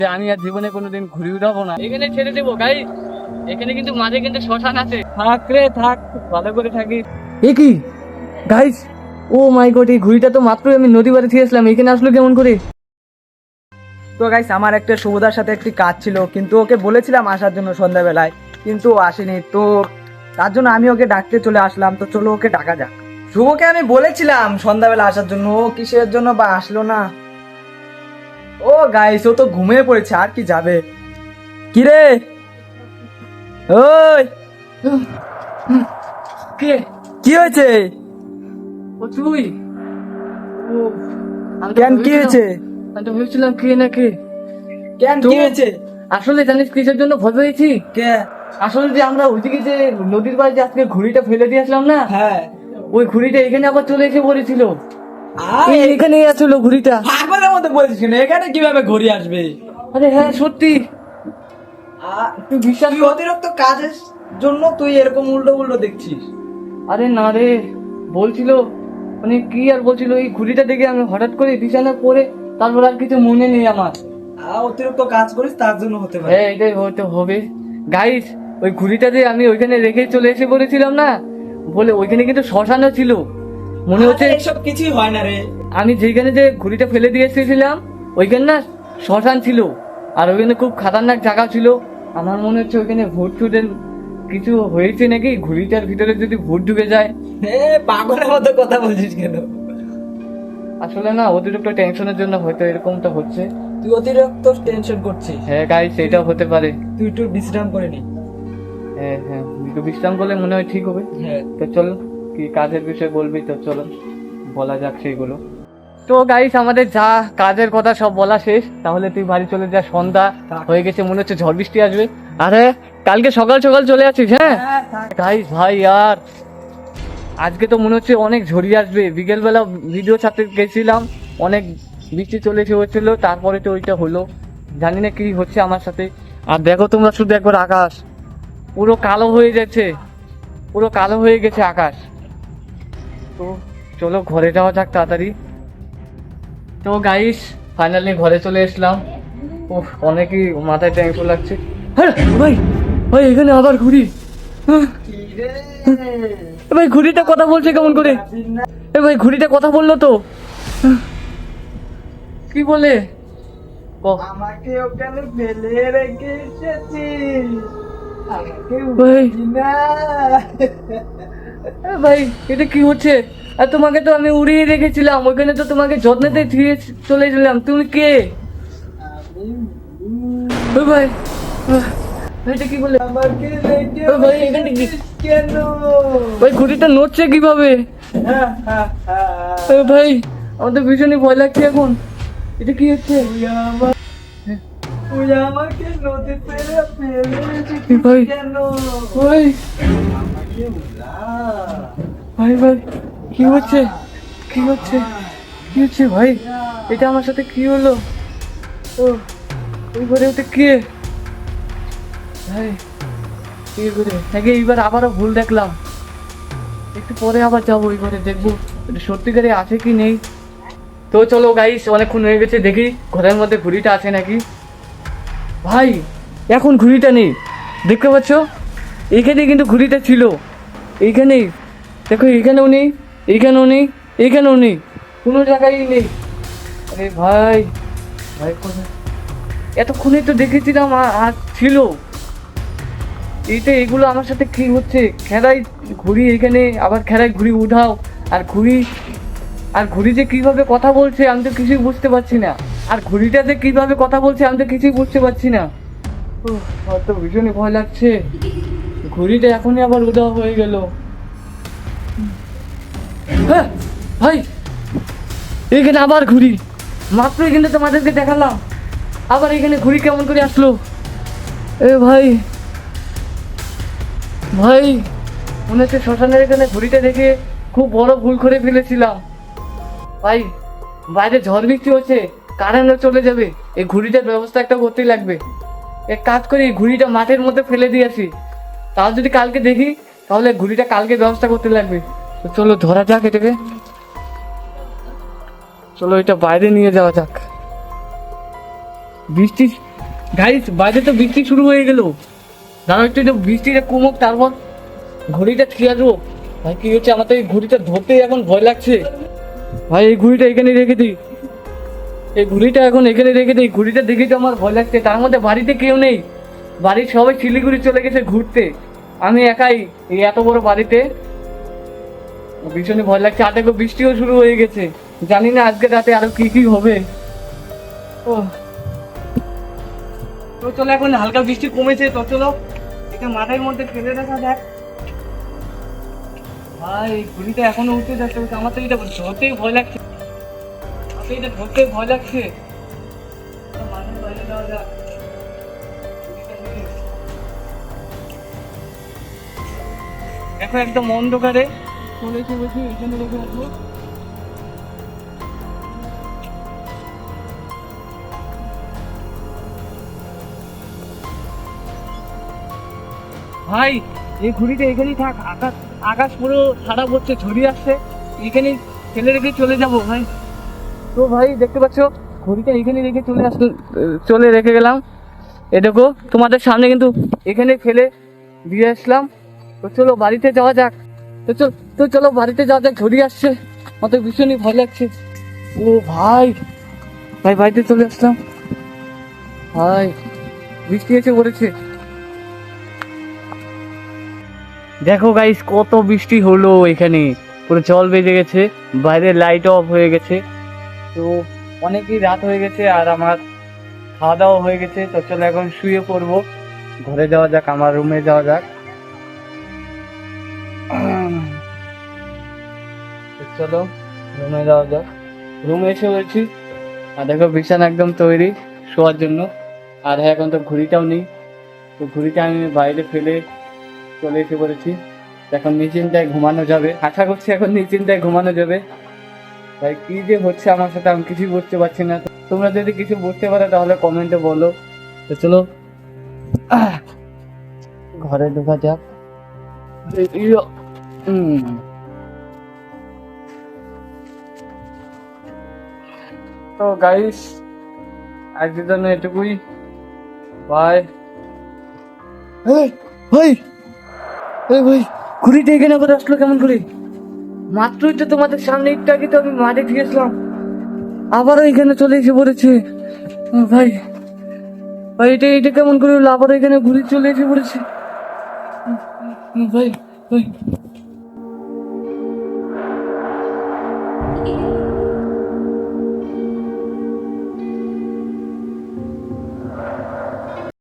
যে আমি আর জীবনে কোনোদিন ঘুরে উঠাবো না, এখানে ছেড়ে দেবো গাইস। এখানে কিন্তু মাঝে কিন্তু শ্মশান আছে, থাক রে থাক, ভালো করে থাকি। এ কি গাইস, ও মাই গড, এই ঘুড়িটা তো মাত্রই আমি নদী বাড়ি ছিঁড়েছিলাম, এখানে আসলো কেমন করে? তো গাইস, আমার একটা শুভদার সাথে একটি কাজ ছিল, কিন্তু ওকে বলেছিলাম আসার জন্য সন্ধ্যাবেলায়, কিন্তু ও আসেনি। তো তার জন্য আমি ওকে ডাকতে চলে আসলাম। তো চলো ওকে ডাকা যাক। শুভকে আমি বলেছিলাম সন্ধ্যাবেলা আসার জন্য, ও কিসের জন্য বা আসলো না। ও গাইস, ও তো ঘুমিয়ে পড়েছে, আর কি যাবে। কি রে, ওই কে? কি হয়েছে? ও তুই? ও আমি তো কেন, কি ভেবেছিলাম- হয়েছে? আমি তো ভেবেছিলাম কে না কে। কেন, কি হয়েছে? আসলে জানিস কিসের জন্য ভয় পেয়েছি? কে? আসলে যে আমরা ওইদিকে যে নদীর পাড়ে যে আজকে ঘুড়িটা ফেলে দিয়েছিলাম না, হ্যাঁ, ওই ঘুড়িটা এখানে আবার চলে এসে পড়েছিল। আর এখানেই আসলো ঘুড়িটা। পাগলের মতো বলছিস কেন? এখানে কিভাবে ঘুরে আসবে? আরে হ্যাঁ সত্যি, তুই বিশ্বাস তুই কর। অতিরিক্ত কাজের জন্য তুই এরকম উল্টো উল্টো দেখছিস। আরে না রে, বলছিল মানে কি আর বলছিল, এই ঘুড়িটা দেখে আমি হঠাৎ করে বিছানা পড়ে, তারপর আর কিছু মনে নেই আমার। অতিরিক্ত কাজ করিস, তার জন্য হতে পারে। হ্যাঁ এটাই হয়তো হবে। গাইস, ওই ঘুড়িটা যে আমি ওইখানে রেখে চলে এসে পড়েছিলাম না, বলে ওইখানে কিন্তু শ্মশানও ছিল। মনে হচ্ছে আরে এসব কিছুই হয় না রে। আমি যেখানে যে ঘুড়িটা ফেলে দিয়ে এসেছিলাম ওইখানে না শ্মশান ছিল, আর ওইখানে খুব খাতারনাক জায়গা ছিল। আমার মনে হচ্ছে ওইখানে ভূত টুটের কিছু হয়েছে নাকি, ঘুড়িটার ভিতরে যদি ভূত ঢুকে যায়। পাগলের মতো কথা বলছিস কেন? আসলে না অতিরিক্ত টেনশনের জন্য হয়তো এরকমটা হচ্ছে। তুই অতিরিক্ত টেনশন করছিস। হ্যাঁ গাইস, এটাও হতে পারে। তুই একটু বিশ্রাম করে নি। হ্যাঁ হ্যাঁ, একটু বিশ্রাম করলে মনে হয় ঠিক হবে। হ্যাঁ, তো চলো, কি কাজের বিষয়ে বলবি তো চলো বলা যাক সেইগুলো। তো গাইস, আমাদের যা কাজের কথা সব বলা শেষ, তাহলে তুই বাড়ি চলে যা, সন্ধ্যা হয়ে গেছে, মনে হচ্ছে ঝড় বৃষ্টি আসবে। আরে কালকে সকাল সকাল চলে আসিস। হ্যাঁ গাইস ভাই, আর আজকে তো মনে হচ্ছে অনেক ঝড়ি আসবে। বিকেলবেলা ভিডিও ছাড়তে গেছিলাম, অনেক বৃষ্টি চলেছে হচ্ছিল, তারপরে তো ওইটা হলো। জানি না কি হচ্ছে আমার সাথে। আর দেখো তোমরা শুধু একবার আকাশ পুরো কালো হয়ে যাচ্ছে, পুরো কালো হয়ে গেছে আকাশ। তো চলো ঘরে যাওয়া যাক তাড়াতাড়ি। তো গাইস, ফাইনালি ঘরে চলে এসলাম। উফ, অনেকই মাথায় টেনশন লাগছে। হ্যাঁ ভাই, ভাই এখানে আবার ঘুড়ি। এ ভাই ঘুড়িটা কথা বলছে কেমন করে? এ ভাই ঘুড়িটা কথা বললো তো। কি বলে? আমাকে ওখানে ফেলে রেখে এসেছিস, আমাকে ভাই। উঠবি না। এ ভাই এটা কি হচ্ছে? আর তোমাকে তো আমি উড়িয়ে রেখেছিলাম, ওইখানে তো তোমাকে যত্নেতে ধুয়ে চলে গেলাম। তুমি কে? আমি ও ভাই, এটা কি বলে? আমাকে রেখে ও ভাই এখানে কি? কেন? ভাই ঘুড়িটা নড়ছে কিভাবে? ও ভাই, আমার তো ভীষণই ভয় লাগছে এখন। এটা কি হচ্ছে? তুই আমাকে নদী ফেলে এ ভাই, কেন? ভাই আমাকে উড়া। ভাই ভাই, কি হচ্ছে? কি হচ্ছে? কি হচ্ছে ভাই? এটা আমার সাথে কি হলো? ও, ওই ঘরে ওটা কে? ভাই কি করে নাকি এইবার আবারও ভুল দেখলাম? একটু পরে আবার যাবো ওই ঘরে, দেখবো এটা সত্যিকারে আছে কি নেই। তো চলো গাইস, অনেকক্ষণ হয়ে গেছে, দেখি ঘরের মধ্যে ঘুড়িটা আছে নাকি। ভাই এখন ঘুড়িটা নেই, দেখতে পাচ্ছ? এইখানে কিন্তু ঘুড়িটা ছিল, এইখানেই দেখো, এইখানেও নেই, এইখানেও নেই, এইখানেও নেই, কোনো জায়গায় নেই। আরে ভাই, ভাই কোথায়? এতক্ষণে তো দেখেছিলাম আর ছিল। এইটা এগুলো আমার সাথে কি হচ্ছে? খেলায় ঘুড়ি এখানে, আবার খেলায় ঘুড়ি উঠাও, আর ঘুড়ি যে কিভাবে কথা বলছে আমি তো কিছুই বুঝতে পারছি না। আর ঘুড়িটা যে কিভাবে কথা বলছে আমি তো কিছুই বুঝতে পারছি না। আমার তো ভীষণই ভয় লাগছে। ঘুড়িটা এখনই আবার উধাও হয়ে গেল। হ্যাঁ ভাই, এখানে আবার ঘুড়ি, মাত্রই কিন্তু তোমাদেরকে দেখালাম, আবার এখানে ঘুড়ি কেমন করে আসলো? এ ভাই, ভাই মনে হচ্ছে শ্মশানের এখানে ঘুড়িটা দেখে খুব বড় ভুল করে ফেলেছিলাম। ভাই বাইরে ঝড় বৃষ্টি হচ্ছে, কারেন্টও চলে যাবে, এই ঘুড়িটার ব্যবস্থা একটা করতেই লাগবে। এক কাজ করি, ঘুড়িটা মাঠের মধ্যে ফেলে দিয়ে আসি, তাও যদি কালকে দেখি তাহলে ঘুড়িটা কালকে ব্যবস্থা করতে লাগবে। তো চলো ধরা যাক এটাকে, চলো এটা বাইরে নিয়ে যাওয়া যাক। বৃষ্টি গাইস, বাইরে তো বৃষ্টি শুরু হয়ে গেল। দাঁড়াও একটু, একটু বৃষ্টিটা কমুক তারপর ঘড়িটা ঠিক আসবো। ভাই কি হচ্ছে, আমার তো এই ঘড়িটা ধরতে এখন ভয় লাগছে। ভাই এই ঘড়িটা এখানে রেখে দিই, এই ঘড়িটা এখন এখানে রেখে দিই। ঘড়িটা দেখে তো আমার ভয় লাগছে, তার মধ্যে বাড়িতে কেউ নেই। বাড়ির সবাই শিলিগুড়ি চলে গেছে ঘুরতে, আমি একাই এই এত বড় বাড়িতে। ভীষণই ভয় লাগছে। আর দেখো বৃষ্টিও শুরু হয়ে গেছে, জানি না আজকে রাতে আরো কি কি হবে। ও তো চলো, এখন হালকা বৃষ্টি কমেছে, তো চলো এটা মাঠের মধ্যে ফেলে রাখা যাক। ভাই এই ঘুড়িটা এখনো উঠতে যাচ্ছে, আমার তো এটা ধরতেই ভয় লাগছে, আমার তো এটা ধরতেই ভয় লাগছে। মাঠের বাইরে যাওয়া যাক। দেখো একদম অন্ধকারে চলেছে, বলছি এখানে রেখে আসবো। ভাই এই ঘুড়িটা এখানেই থাক, আকাশ আকাশ পুরো খারাপ হচ্ছে, ঝরিয়ে আসছে, এখানেই ফেলে রেখে চলে যাব ভাই। তো ভাই দেখতে পাচ্ছ ঘড়িটা এখানে রেখে চলে রেখে গেলাম। এ দেখো তোমাদের সামনে কিন্তু এখানে ফেলে দিয়ে আসলাম। তো চলো বাড়িতে যাওয়া যাক। তো চলো বাড়িতে যাওয়া যাক, ঝড়ি আসছে, আমার তো ভীষণই ভয় লাগছে। ও ভাই, ভাই বাড়িতে চলে আসলাম। ভাই বৃষ্টি এসে পড়েছে, দেখো গাইস কত বৃষ্টি হলো, এখানে পুরো জল বেজে গেছে, বাইরে লাইট অফ হয়ে গেছে। তো অনেকই রাত হয়ে গেছে আর আমার খাওয়া দাওয়া হয়ে গেছে। তো চলো এখন শুয়ে পড়বো, ঘরে যাওয়া যাক, আমার রুমে যাওয়া যাক। তো চলো রুমে যাওয়া যাক। রুমে এসে বলছি, আর দেখো বিছানা একদম তৈরি শোয়ার জন্য। আর হ্যাঁ, এখন তো ঘুড়িটাও নেই, তো ঘুড়িটা আমি বাইরে ফেলে চলে এসে পড়েছি। এখন নিশ্চিন্তায় ঘুমানো যাবে, আশা করছি এখন নিশ্চিন্তায় ঘুমানো যাবে। ভাই কি যে হচ্ছে আমার সাথে, আমি কিছুই বুঝতে পারছি না। তোমরা যদি কিছু বুঝতে পারো তাহলে কমেন্টে বলো। তো চলো ঘরে ঢোকা যাক। তো গাইস আজকের জন্য এটুকুই, বাই। ভাই ভাই ভাই, ঘুড়িটা এখানে আবার আসলো কেমন করে? মাত্রই তো তোমাদের সামনে একটু আগে তো আমি মাঠে গিয়েছিলাম, আবারও এখানে চলে এসে পড়েছে। ভাই ভাই এটা এটা কেমন করে হলো? আবারও এখানে ঘুড়ি চলে এসে পড়েছে। ভাই ভাই